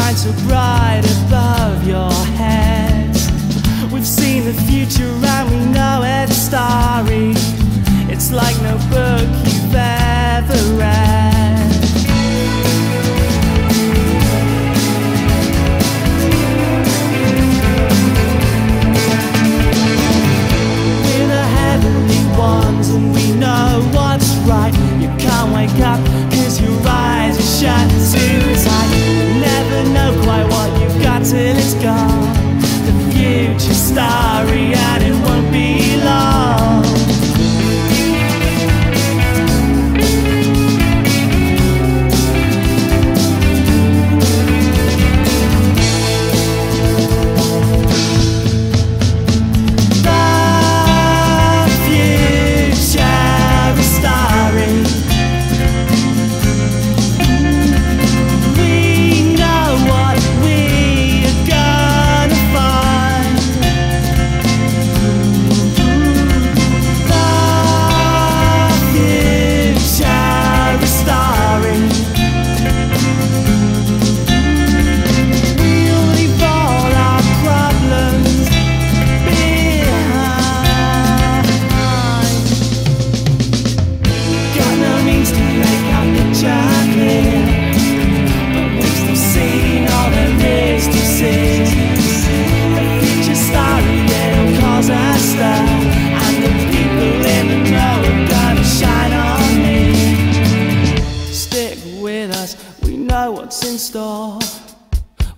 shine so bright above your head. We've seen the future and we know it's starry. It's like no book you've ever read. We're the heavenly ones and we know what's right. You can't wake up 'cause your eyes are shut too tight. You never know quite what you've got till it's gone. The future's starry and it won't be long.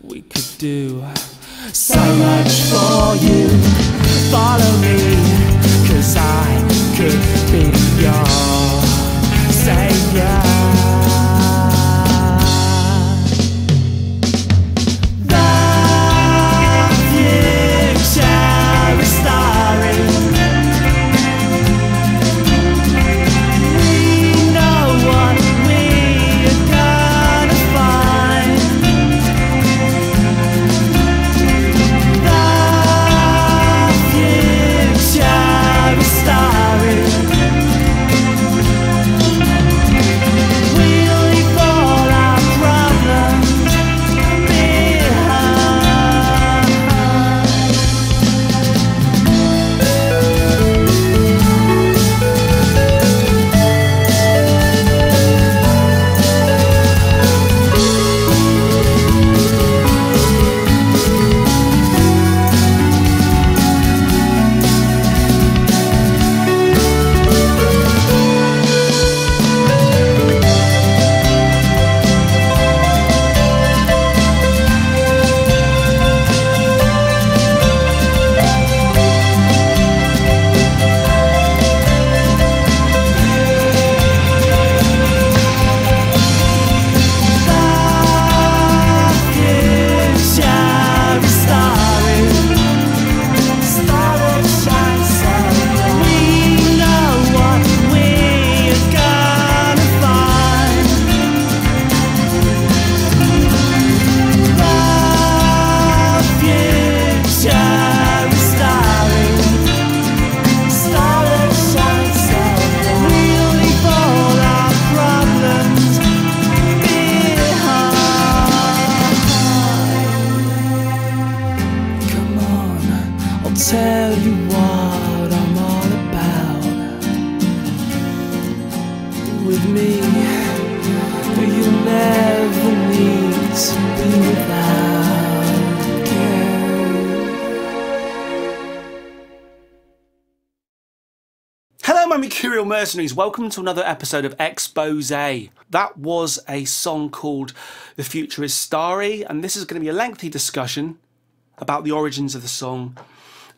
We could do so much for you. Follow me, 'cause I could be your savior. The future is starry. We know what we are gonna find. Tell you what I'm all about. With me, you'll never need to be without care. Hello my Mercurial mercenaries, welcome to another episode of Expose. That was a song called The Future is Starry, and this is going to be a lengthy discussion about the origins of the song.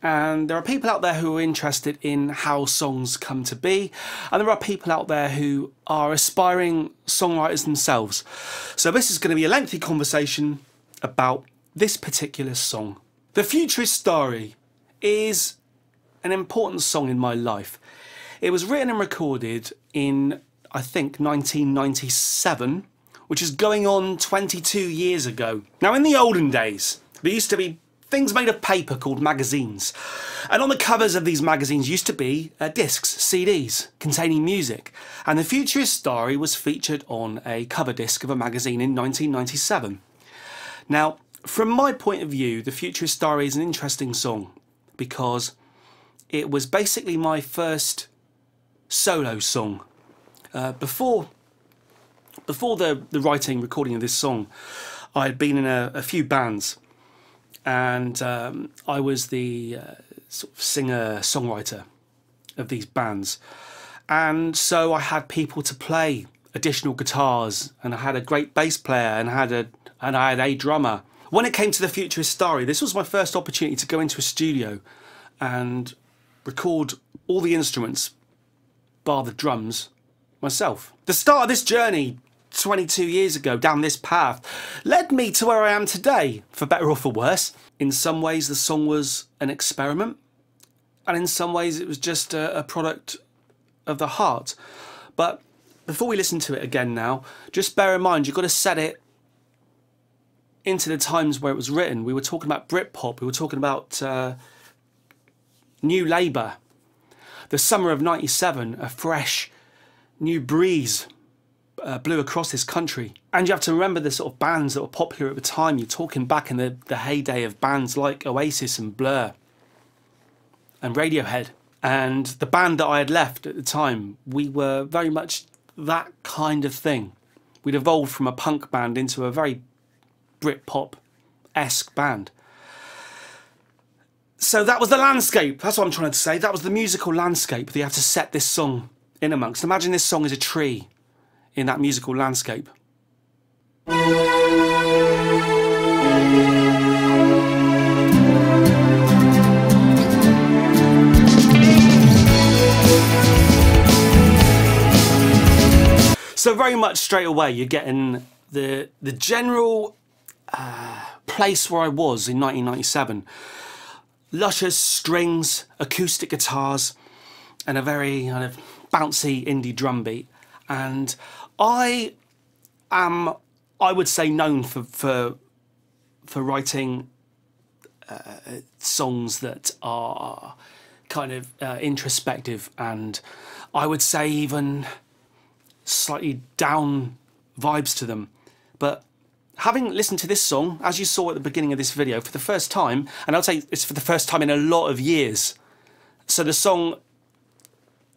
And there are people out there who are interested in how songs come to be, and there are people out there who are aspiring songwriters themselves. So this is going to be a lengthy conversation about this particular song. The Future is Starry is an important song in my life. It was written and recorded in, I think, 1997, which is going on 22 years ago. Now, in the olden days, there used to be things made of paper called magazines, and on the covers of these magazines used to be discs, CDs, containing music, and The Future is Starry was featured on a cover disc of a magazine in 1997. Now, from my point of view, The Future is Starry is an interesting song because it was basically my first solo song. Before the writing, recording of this song, I had been in a few bands, and I was the sort of singer-songwriter of these bands, and so I had people to play additional guitars, and I had a great bass player, and I had a drummer. When it came to The Future is Starry, this was my first opportunity to go into a studio and record all the instruments, bar the drums, myself. The start of this journey 22 years ago down this path led me to where I am today, for better or for worse. In some ways the song was an experiment, and in some ways it was just a product of the heart. But before we listen to it again now, just bear in mind you've got to set it into the times where it was written. We were talking about Britpop, we were talking about New Labour. The summer of '97, a fresh new breeze blew across this country. And you have to remember the sort of bands that were popular at the time. You're talking back in the heyday of bands like Oasis and Blur and Radiohead. And the band that I had left at the time, we were very much that kind of thing. We'd evolved from a punk band into a very Britpop-esque band. So that was the landscape. That's what I'm trying to say. That was the musical landscape that you have to set this song in amongst. Imagine this song is a tree in that musical landscape. So very much straight away you're getting the general place where I was in 1997. Luscious strings, acoustic guitars, and a very kind of bouncy indie drum beat. And I am, I would say, known for writing songs that are kind of introspective, and I would say even slightly down vibes to them. But having listened to this song, as you saw at the beginning of this video, for the first time, and I'd say it's for the first time in a lot of years. So the song,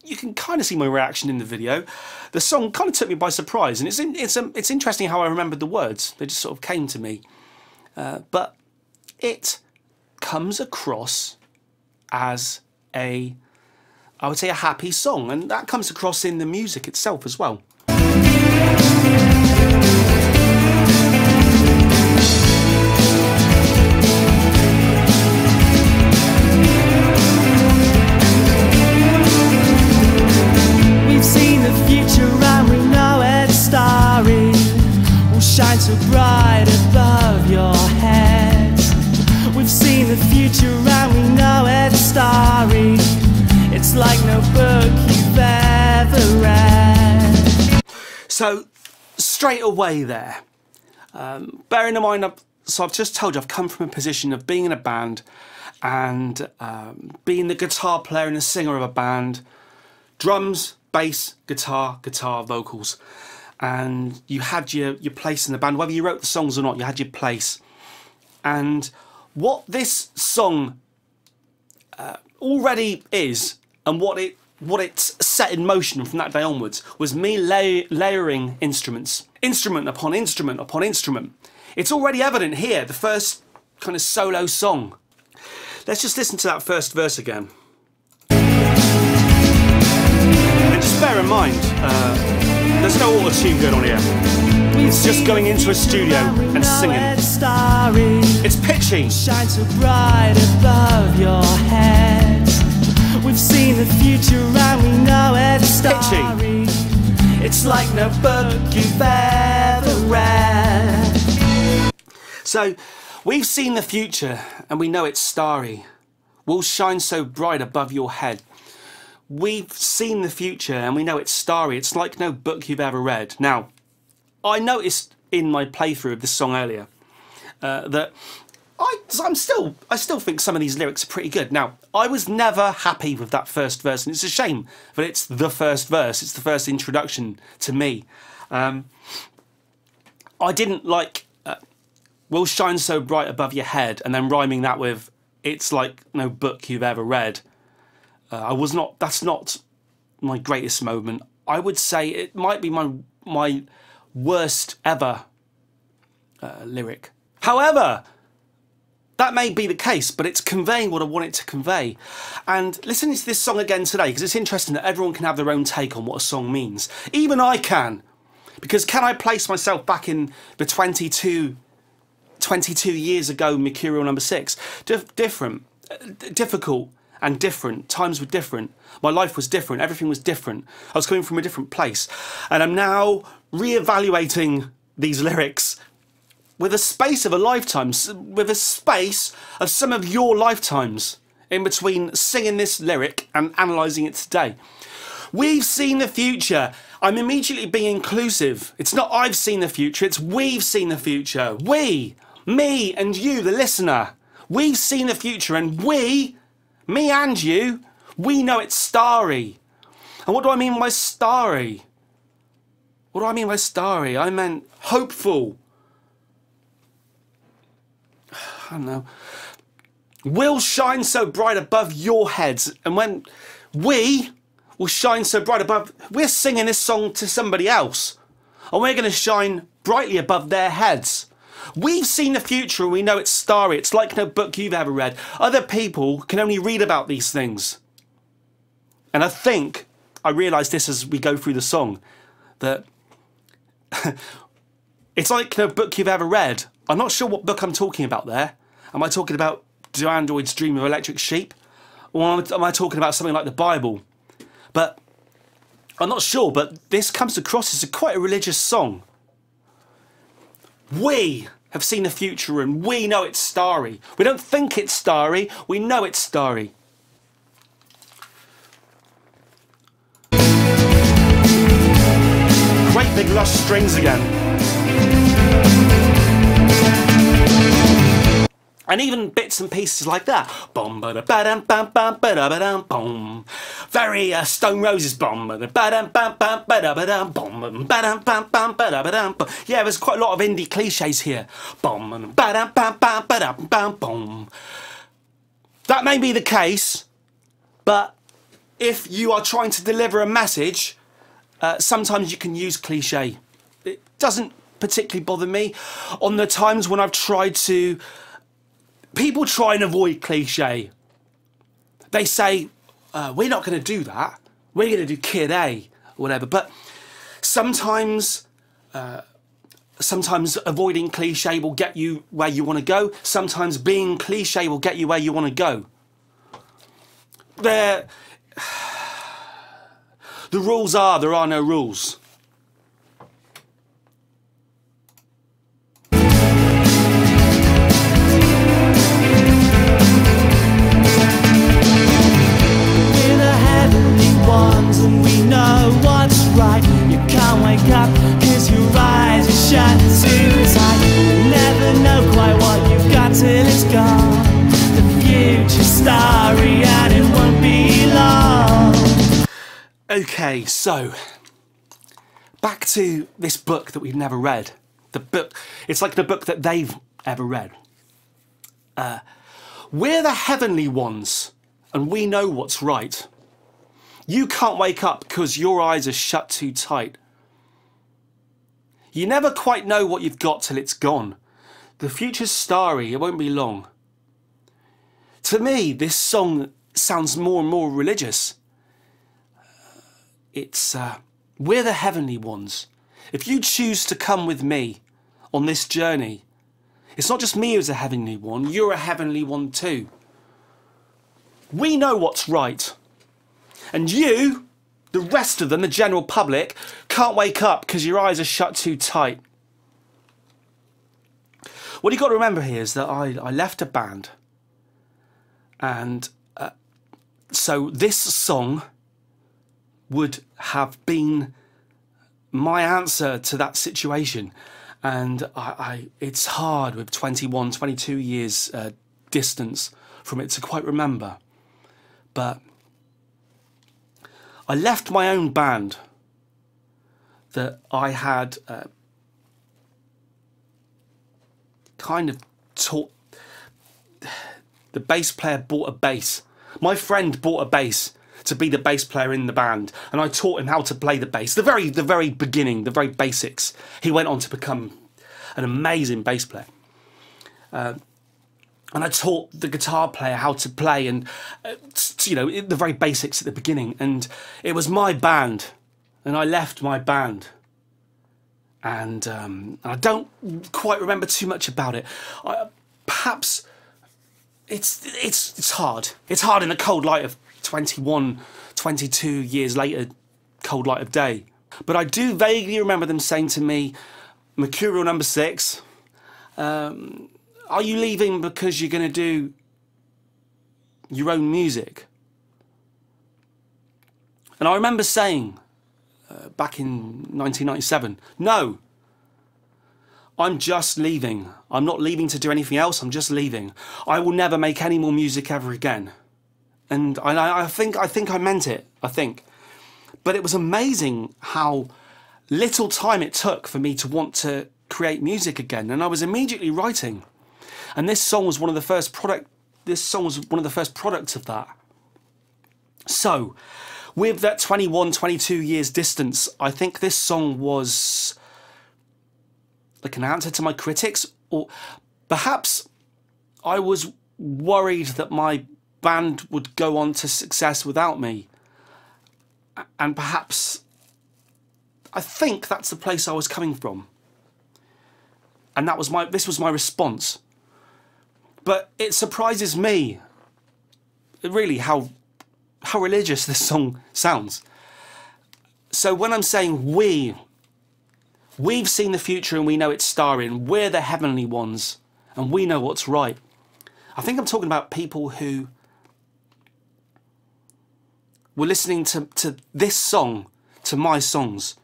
you can kind of see my reaction in the video. The song kind of took me by surprise, and it's interesting how I remembered the words. They just sort of came to me. But it comes across as I would say a happy song, and that comes across in the music itself as well. Shine so bright above your head. We've seen the future and we know it's starry. It's like no book you've ever read. So straight away there, bearing in mind, so I've just told you I've come from a position of being in a band and being the guitar player and the singer of a band. Drums, bass, guitar, vocals. And you had your place in the band, whether you wrote the songs or not, you had your place. And what this song already is, and what it's set in motion from that day onwards, was me layering instruments, instrument upon instrument upon instrument. It's already evident here, the first kind of solo song. Let's just listen to that first verse again. And just bear in mind, there's no auto-tune going on here. It's just going into a studio and singing. It's pitchy. Shine so bright above your head. We've seen the future and we know it's starry. It's like no book you've ever read. So, we've seen the future and we know it's starry. Will shine so bright above your head. We've seen the future and we know it's starry. It's like no book you've ever read. Now, I noticed in my playthrough of this song earlier that I still think some of these lyrics are pretty good. Now, I was never happy with that first verse, and it's a shame that it's the first verse. It's the first introduction to me. I didn't like will shine so bright above your head, and then rhyming that with, it's like no book you've ever read. That's not my greatest moment. I would say it might be my worst ever lyric. However, that may be the case, but it's conveying what I want it to convey. And listening to this song again today, because it's interesting that everyone can have their own take on what a song means. Even I can. Because can I place myself back in the 22 years ago Mercurial number 6? Difficult and different. Times were different. My life was different. Everything was different. I was coming from a different place. And I'm now re-evaluating these lyrics with a space of a lifetime, with a space of some of your lifetimes in between singing this lyric and analysing it today. We've seen the future. I'm immediately being inclusive. It's not I've seen the future, it's we've seen the future. We, me and you, the listener. We've seen the future, and we, me and you, we know it's starry. And what do I mean by starry? What do I mean by starry? I meant hopeful. I don't know. Will shine so bright above your heads. And when we will shine so bright above, we're singing this song to somebody else. And we're going to shine brightly above their heads. We've seen the future and we know it's starry. It's like no book you've ever read. Other people can only read about these things. And I think I realised this as we go through the song, that it's like no book you've ever read. I'm not sure what book I'm talking about there. Am I talking about Do Androids Dream of Electric Sheep? Or am I talking about something like the Bible? But I'm not sure, but this comes across as quite a religious song. We have seen the future and we know it's starry. We don't think it's starry, we know it's starry. Great big lush strings again. And even bits and pieces like that. Very Stone Roses. Yeah, there's quite a lot of indie cliches here. That may be the case, but if you are trying to deliver a message, sometimes you can use cliche. It doesn't particularly bother me. On the times when I've tried to... People try and avoid cliche. They say, we're not going to do that. We're going to do Kid A, or whatever. But sometimes avoiding cliche will get you where you want to go. Sometimes being cliche will get you where you want to go. The rules are, there are no rules. And we know what's right. You can't wake up cause your eyes are shut too tight. You never know quite what you've got till it's gone. The future's starry and it won't be long. Okay, so back to this book that we've never read. The book, it's like the book that they've ever read. We're the heavenly ones and we know what's right. You can't wake up because your eyes are shut too tight. You never quite know what you've got till it's gone. The future's starry, it won't be long. To me, this song sounds more and more religious. It's, we're the heavenly ones. If you choose to come with me on this journey, it's not just me who's a heavenly one, you're a heavenly one too. We know what's right. And you, the rest of them, the general public, can't wake up because your eyes are shut too tight. What you've got to remember here is that I left a band. And so this song would have been my answer to that situation. And it's hard with 21, 22 years distance from it to quite remember. But I left my own band that I had kind of taught, the bass player bought a bass. My friend bought a bass to be the bass player in the band, and I taught him how to play the bass. The very beginning, the very basics. He went on to become an amazing bass player. And I taught the guitar player how to play, and you know, the very basics at the beginning. And it was my band, and I left my band, and I don't quite remember too much about it. Perhaps it's hard. It's hard in the cold light of 21, 22 years later, cold light of day. But I do vaguely remember them saying to me, Mercurial number 6, are you leaving because you're going to do your own music? And I remember saying back in 1997, no, I'm just leaving. I'm not leaving to do anything else. I'm just leaving. I will never make any more music ever again. And I think I meant it, I think. But it was amazing how little time it took for me to want to create music again. And I was immediately writing. And this song was one of the first products of that. So, with that 21, 22 years distance, I think this song was like an answer to my critics, or perhaps I was worried that my band would go on to success without me. And perhaps, I think that's the place I was coming from. And this was my response. But it surprises me, really, how religious this song sounds. So when I'm saying we've seen the future and we know it's starry, and we're the heavenly ones and we know what's right, I think I'm talking about people who were listening to this song, to my songs,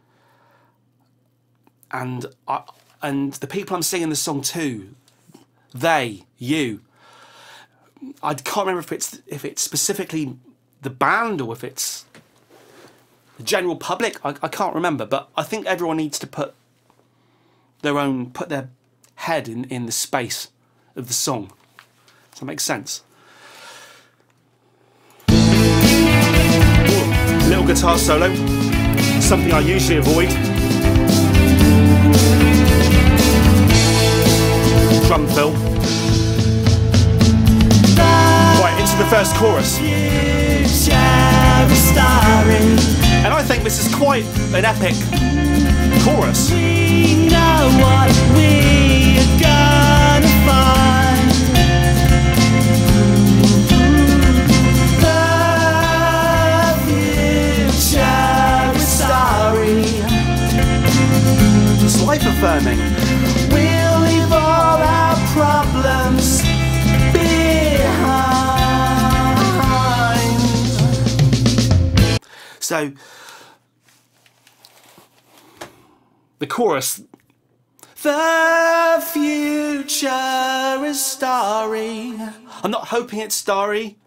and the people I'm singing the song to, they, you. I can't remember if it's specifically the band or if it's the general public. I can't remember, but I think everyone needs to put their head in the space of the song. Does that make sense? Ooh, little guitar solo, something I usually avoid. Drum fill. Right, into the first chorus. And I think this is quite an epic chorus. We know what we are gonna find. The future is starry. It's life affirming. We'll leave all our problems behind. So, the chorus, the future is starry. I'm not hoping it's starry.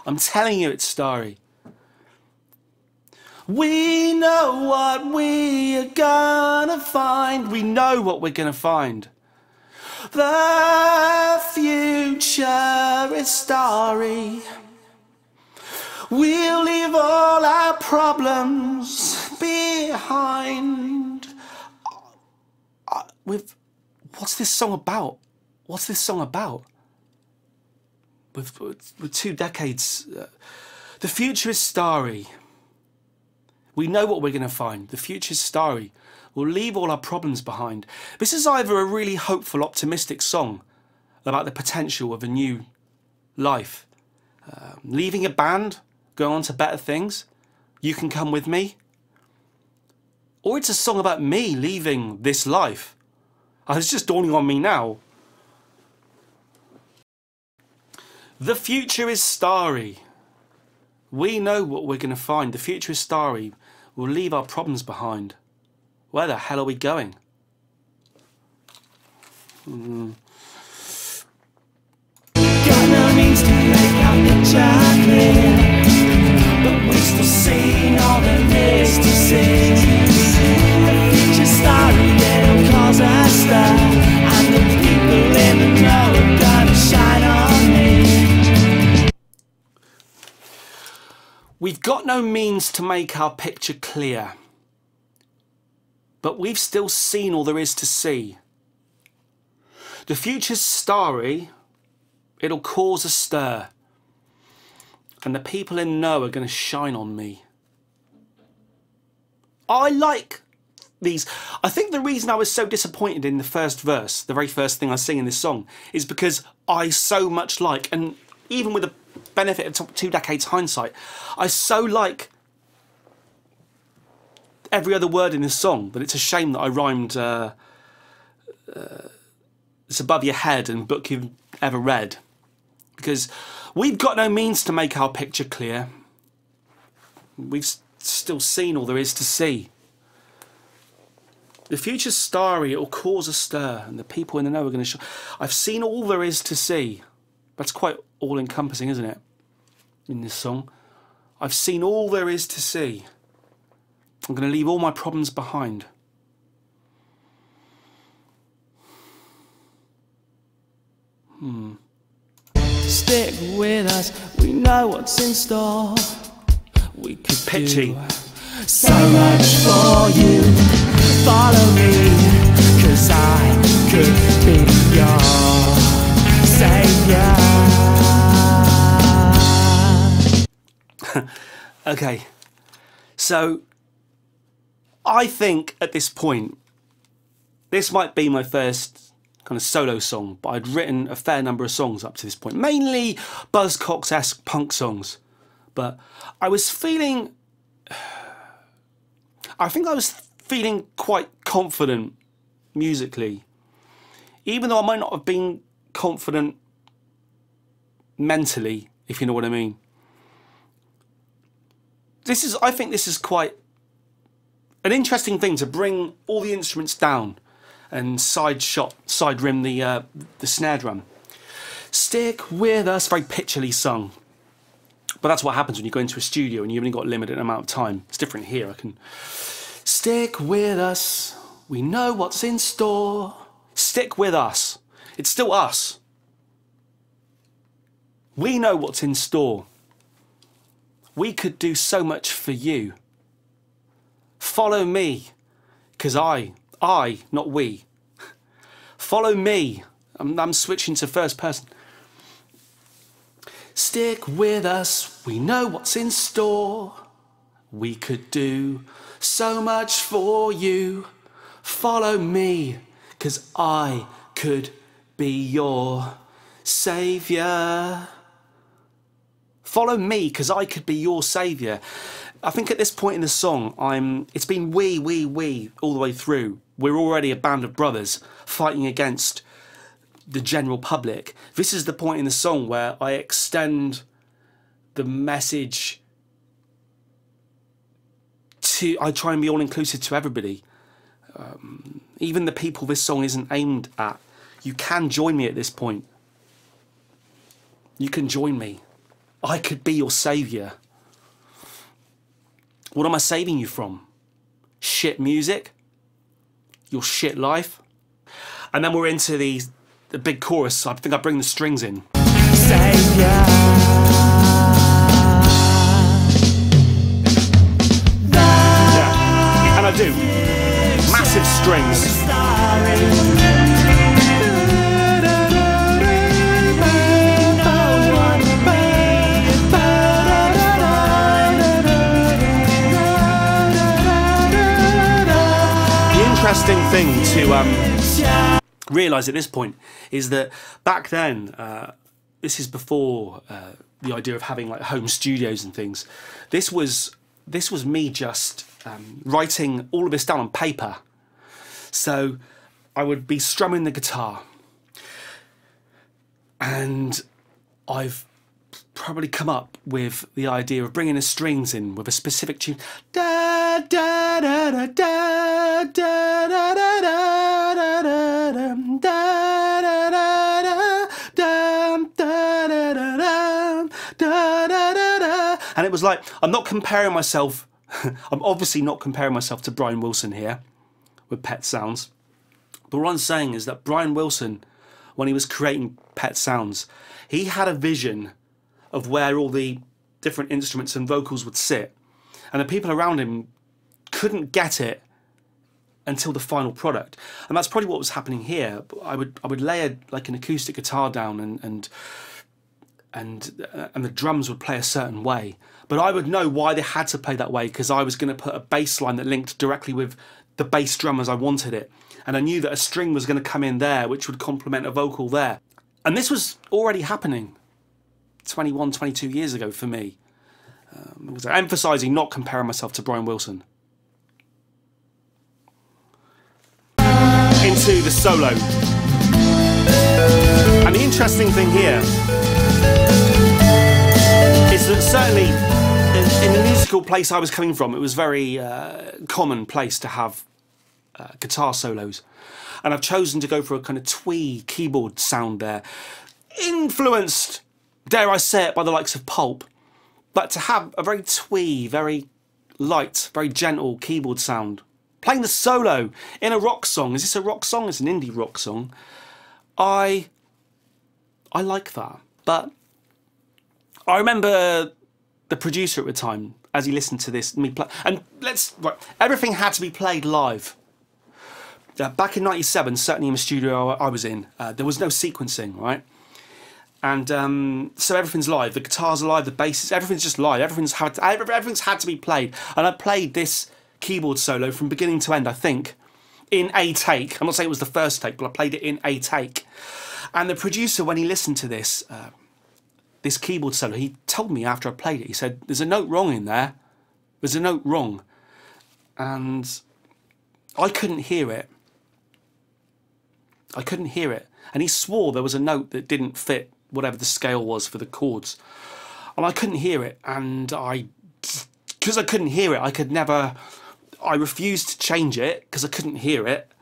I'm telling you it's starry. We know what we are gonna find. We know what we're gonna find. The future is starry. We'll leave all our problems behind. What's this song about? What's this song about? With 2 decades, the future is starry. We know what we're going to find. The future is starry. We'll leave all our problems behind. This is either a really hopeful, optimistic song about the potential of a new life, leaving a band, going on to better things. You can come with me. Or it's a song about me leaving this life. It's just dawning on me now. The future is starry. We know what we're going to find. The future is starry. We'll leave our problems behind. Where the hell are we going? Got no means to make our picture clear, but we're still seeing all there is to see. The future's starry, it'll cause a stir. We've got no means to make our picture clear, but we've still seen all there is to see. The future's starry, it'll cause a stir, and the people in know are going to shine on me. I like these. I think the reason I was so disappointed in the first verse, the very first thing I sing in this song, is because I so much like, and even with the benefit of 2 decades hindsight, I so like every other word in this song that it's a shame that I rhymed it's above your head and book you've ever read. Because we've got no means to make our picture clear. We've still seen all there is to see. The future's starry, it'll cause a stir, and the people in the know are going to show. I've seen all there is to see. That's quite all-encompassing, isn't it? In this song. I've seen all there is to see. I'm going to leave all my problems behind. Stick with us, we know what's in store. We could Pitchy. do so much for you. Follow me, 'cause I could be your savior. Okay, so I think at this point, this might be my first kind of solo song, but I'd written a fair number of songs up to this point, mainly Buzzcocks-esque punk songs. But I was feeling, I think I was feeling quite confident musically, even though I might not have been confident mentally, if you know what I mean. I think this is quite an interesting thing, to bring all the instruments down and side rim the snare drum. Stick with us, very pitchily sung. But that's what happens when you go into a studio and you've only got a limited amount of time. It's different here. I can stick with us. We know what's in store. Stick with us. It's still us. We know what's in store. We could do so much for you. Follow me, 'cause not we. Follow me. I'm switching to first person. Stick with us, we know what's in store. We could do so much for you. Follow me, 'cause I could be your saviour. Follow me, 'cause I could be your saviour. I think at this point in the song, it's been we all the way through. We're already a band of brothers fighting against the general public. This is the point in the song where I extend the message to, I try and be all-inclusive to everybody. Even the people this song isn't aimed at. You can join me at this point. You can join me. I could be your saviour. What am I saving you from? Shit music? Your shit life? And then we're into the big chorus. I think I bring the strings in. Saviour. Yeah, and I do. Massive strings. Interesting thing to realise at this point is that back then, this is before the idea of having like home studios and things. This was me just writing all of this down on paper. So I would be strumming the guitar, and I've probably come up with the idea of bringing the strings in with a specific tune. Da da da da da da da da da da. And it was like, I'm not comparing myself. I'm obviously not comparing myself to Brian Wilson here with Pet Sounds. But what I'm saying is that Brian Wilson, when he was creating Pet Sounds, he had a vision of where all the different instruments and vocals would sit, and the people around him couldn't get it until the final product. And that's probably what was happening here. I would layer like an acoustic guitar down, and the drums would play a certain way, but I would know why they had to play that way, because I was going to put a bass line that linked directly with the bass drum as I wanted it, and I knew that a string was going to come in there which would complement a vocal there. And this was already happening 21, 22 years ago for me. Emphasising not comparing myself to Brian Wilson. Into the solo. And the interesting thing here is that certainly in the musical place I was coming from, it was very common place to have guitar solos. And I've chosen to go for a kind of twee keyboard sound there, influenced, dare I say it, by the likes of Pulp, but to have a very twee, very light, very gentle keyboard sound. Playing the solo in a rock song. Is this a rock song? It's an indie rock song. I like that. But I remember the producer at the time, as he listened to this, me play, and everything had to be played live. Back in '97, certainly in the studio I was in, there was no sequencing, right? And so everything's live. The guitars are live, the basses, everything's just live. Everything's had to be played. And I played this keyboard solo from beginning to end, I think, in a take. I'm not saying it was the first take, but I played it in a take. And the producer, when he listened to this this keyboard solo, he told me after I played it, he said, "There's a note wrong in there. There's a note wrong." And I couldn't hear it. I couldn't hear it. And he swore there was a note that didn't fit whatever the scale was for the chords. And I couldn't hear it. And because I couldn't hear it, I refused to change it because I couldn't hear it.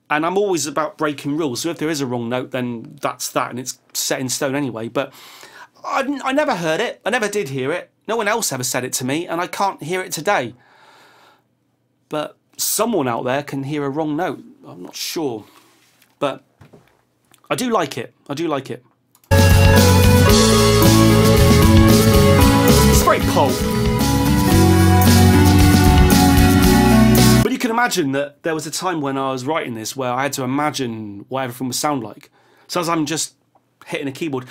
And I'm always about breaking rules. So if there is a wrong note, then that's that, and it's set in stone anyway. But I never heard it. I never did hear it. No one else ever said it to me, and I can't hear it today. But someone out there can hear a wrong note. I'm not sure. But I do like it. I do like it. It's very Pulp. But you can imagine that there was a time when I was writing this where I had to imagine what everything would sound like. So as I'm just hitting a keyboard,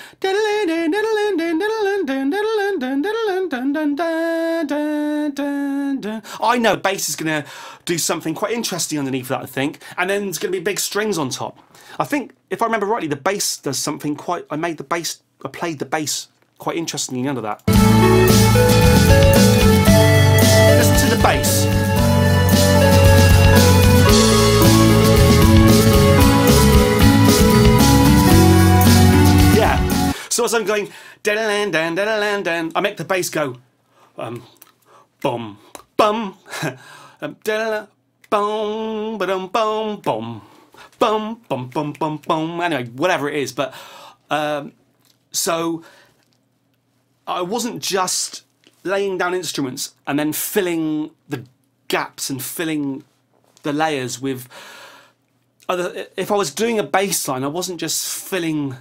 I know bass is going to do something quite interesting underneath that, I think, and then there's going to be big strings on top. I think, if I remember rightly, the bass does something quite... I played the bass quite interestingly under that. Listen to the bass. Yeah. So as I'm going, I make the bass go, bum, bum, bum, bum, bum, bum. Bum, bum, bum, bum, bum. Anyway, whatever it is. But so I wasn't just laying down instruments and then filling the gaps and filling the layers with other. If I was doing a bass line, I wasn't just filling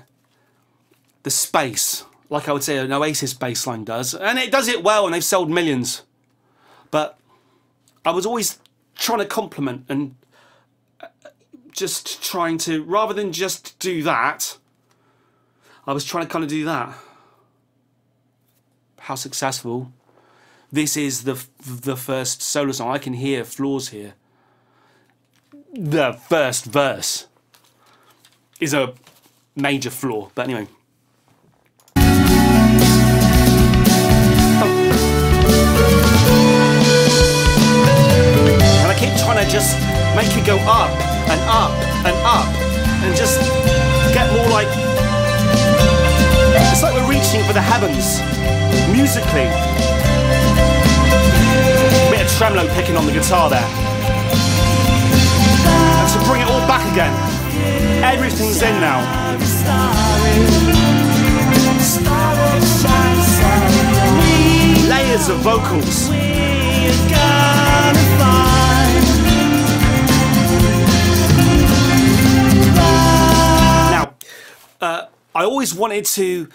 the space like I would say an Oasis bass line does, and it does it well, and they've sold millions. But I was always trying to complement and just trying to, rather than just do that, I was trying to kind of do that. How successful. This is the first solo song. I can hear flaws here. The first verse is a major flaw, but anyway. And I keep trying to just make it go up and up and up and just get more like, it's like we're reaching for the heavens musically. Bit of tremolo picking on the guitar there. And to bring it all back again, everything's in now. Layers of vocals. Now, I always wanted to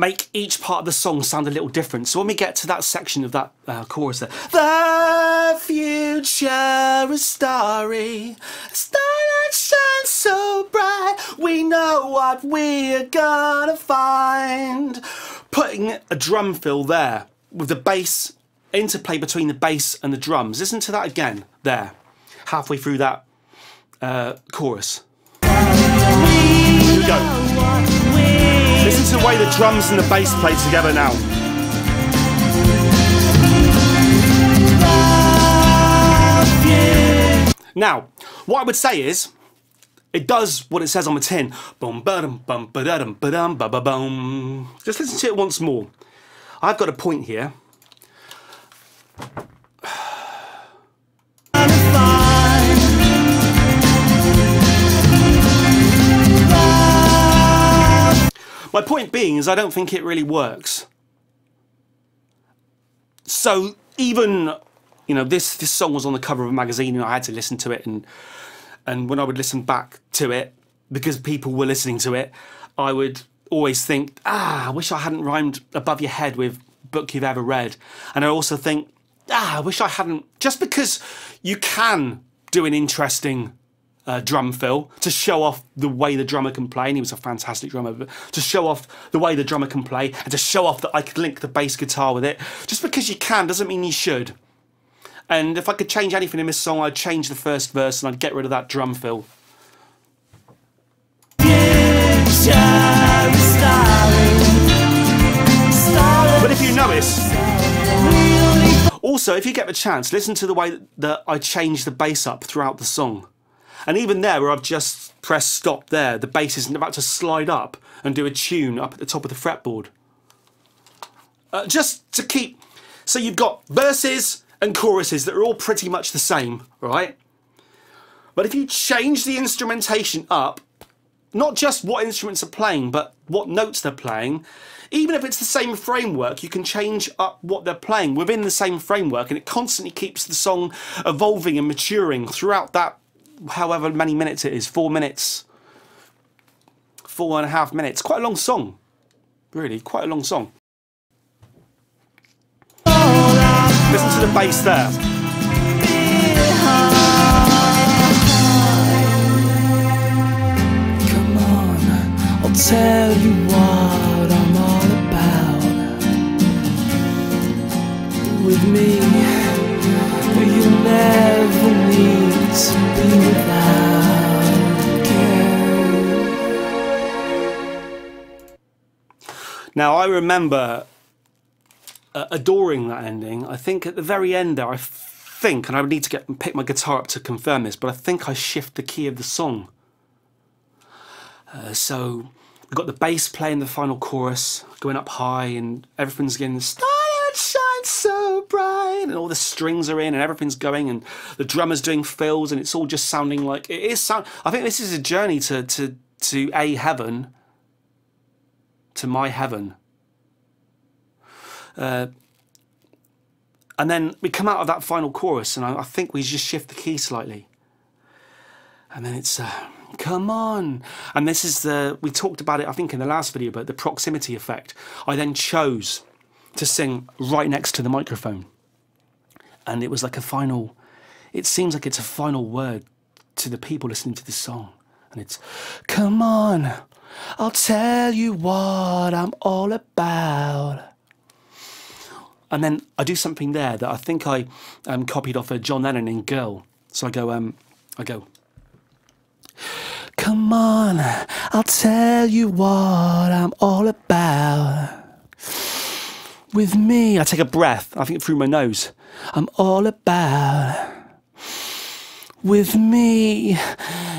make each part of the song sound a little different. So when we get to that section of that chorus there, the future is starry, a star that shines so bright, we know what we're gonna find. Putting a drum fill there with the bass, interplay between the bass and the drums. Listen to that again there, halfway through that chorus. Here we go. Listen to the way the drums and the bass play together now. Now, what I would say is, it does what it says on the tin. Boom, ba-dum, bum, ba-da-dum, ba-dum, ba-ba-bum. Just listen to it once more. I've got a point here. My point being is I don't think it really works. So even, you know, this song was on the cover of a magazine and I had to listen to it, and when I would listen back to it, because people were listening to it, I would always think, I wish I hadn't rhymed above your head with book you've ever read. And I also think, I wish I hadn't, just because you can do an interesting drum fill to show off the way the drummer can play, and he was a fantastic drummer, but to show off the way the drummer can play and to show off that I could link the bass guitar with it, just because you can doesn't mean you should. And if I could change anything in this song, I'd change the first verse and I'd get rid of that drum fill. But if you notice, also if you get the chance, listen to the way that I change the bass up throughout the song. And even there, where I've just pressed stop there, the bass isn't about to slide up and do a tune up at the top of the fretboard. Just to keep, so you've got verses and choruses that are all pretty much the same, right? But if you change the instrumentation up, not just what instruments are playing, but what notes they're playing, even if it's the same framework, you can change up what they're playing within the same framework, and it constantly keeps the song evolving and maturing throughout that, however many minutes it is, 4 minutes, 4.5 minutes. Quite a long song, really, quite a long song. Listen to the bass there. Come on, I'll tell you what I'm all about. With me, you'll never need to be without care. Now I remember adoring that ending. I think at the very end there, and I would need to pick my guitar up to confirm this, but I think I shift the key of the song. So we've got the bass playing the final chorus, going up high, and everything's getting the star that shines so bright, and all the strings are in, and everything's going, and the drummer's doing fills, and it's all just sounding like it is. I think this is a journey to a heaven, to my heaven. And then we come out of that final chorus, and I think we just shift the key slightly, and then it's come on. And this is we talked about it, I think, in the last video, but the proximity effect. I then chose to sing right next to the microphone, and it was like a final, it seems like it's a final word to the people listening to this song, and it's come on, I'll tell you what I'm all about. And then I do something there that I think I copied off of John Lennon in Girl. So I go, come on, I'll tell you what I'm all about. With me, I take a breath, I think through my nose. I'm all about. With me,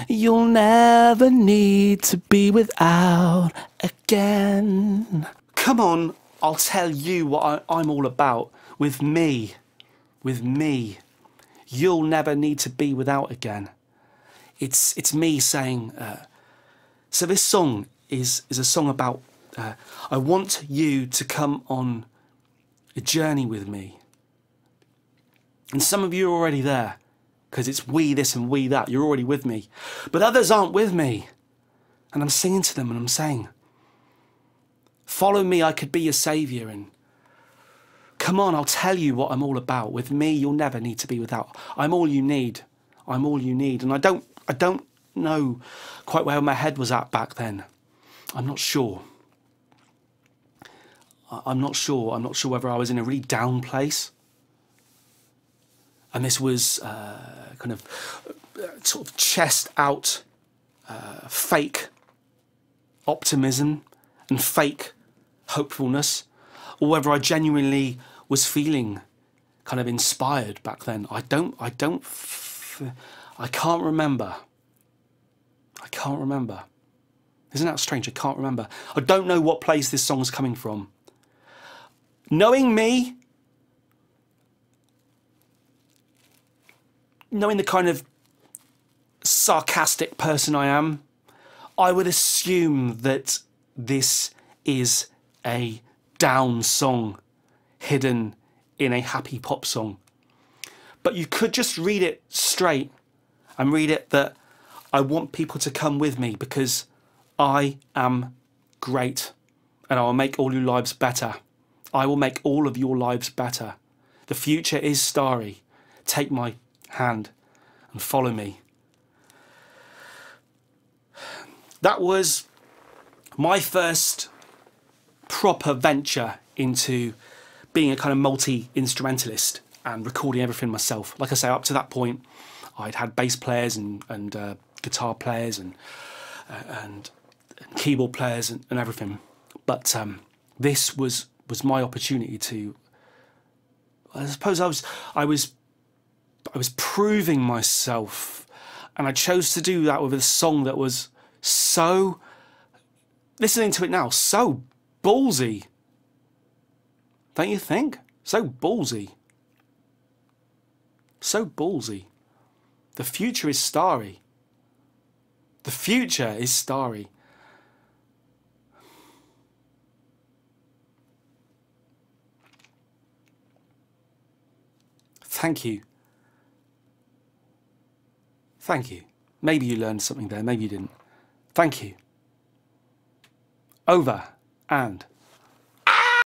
you'll never need to be without again. Come on, I'll tell you what I'm all about. With me, you'll never need to be without again. It's me saying, so this song is a song about, I want you to come on a journey with me. And some of you are already there, because it's we this and we that, you're already with me. But others aren't with me. And I'm singing to them and I'm saying, Follow me, I could be your saviour. And come on, I'll tell you what I'm all about. With me, you'll never need to be without. I'm all you need. I'm all you need. And I don't know quite where my head was at back then. I'm not sure. I'm not sure. I'm not sure whether I was in a really down place. And this was kind of sort of chest out fake optimism and fake hopefulness, or whether I genuinely was feeling kind of inspired back then. I can't remember. I can't remember. Isn't that strange? I can't remember. I don't know what place this song's coming from. Knowing me, knowing the kind of sarcastic person I am, I would assume that this is a down song hidden in a happy pop song. But you could just read it straight and read it that I want people to come with me because I am great and I will make all your lives better. I will make all of your lives better. The future is starry. Take my hand and follow me. That was my first proper venture into being a kind of multi-instrumentalist and recording everything myself. Like I say, up to that point, I'd had bass players and guitar players and keyboard players and everything. But this was my opportunity to. I suppose I was proving myself, and I chose to do that with a song that was so, listening to it now, so ballsy. Don't you think? So ballsy. So ballsy. The future is starry. The future is starry. Thank you. Thank you. Maybe you learned something there, maybe you didn't. Thank you. Over and